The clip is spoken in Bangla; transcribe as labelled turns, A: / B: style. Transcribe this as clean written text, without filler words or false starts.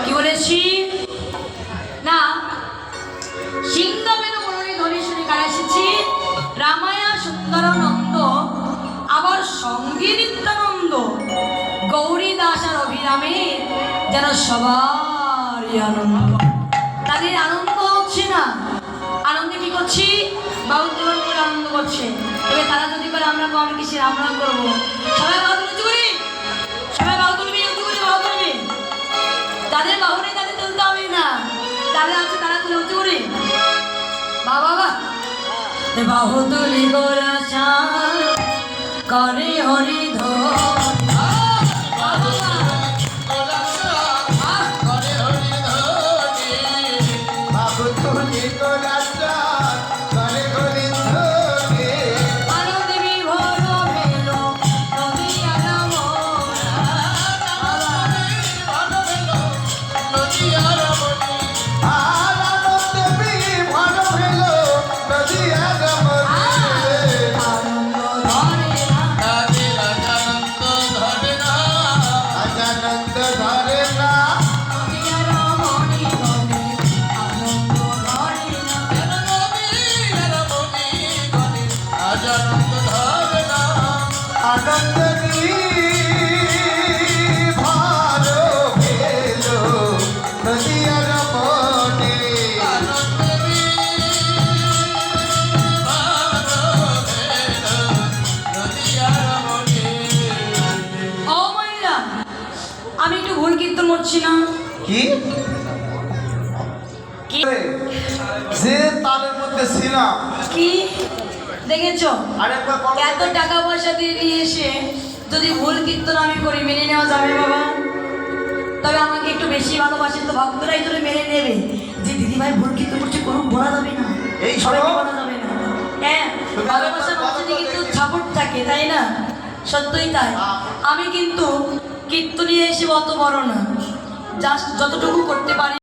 A: কি বলেছি না সিংহবেন মরণী ধ্বনি শুনে কারা এসেছি রামায়া সুন্দরানন্দ আবার সঙ্গে নিত্যানন্দ গৌরী দাস আর অভিরামে যেন সবারই আনন্দ। তাদের আনন্দ হচ্ছে না, আনন্দে কি করছি বাউল তোলন করে আনন্দ করছে। এবার তারা যদি করে আমরা কম কিসের আমরা করবো। সবাই বাহু তুলতে করি, সবাই বাহু তুলবি, উঁচু করে বাহু তুলবি। যাদের বাহু নেই তাদের তুলতে হবে না, যাদের আছে তারা তুলে উঁচু করি। বাবা বাহু তুলি গোরা করে হরি ধর আমি একটু ভুল কীর্তন করছি না
B: কি যে তালের মধ্যে ছিলাম
A: কি দেখেছো এত টাকা পয়সা দিয়ে নিয়ে এসে যদি ভুল কীর্তন আমি করি মেনে নেওয়া যাবে বাবা? তবে আমাকে একটু বেশি ভালোবাসেন তো ভক্তরাই ধরে মেনে নেবে যে দিদি ভাই ভুল কীর্তন করছে কোনো বলা যাবে না, এই সবাইকে বলা যাবে না। হ্যাঁ ভালোবাসার মধ্যে কিন্তু সাপোর্ট থাকে তাই না? সত্যই তাই। আমি কিন্তু কীর্তন নিয়ে এসে অত বড় না, জাস্ট যতটুকু করতে পারি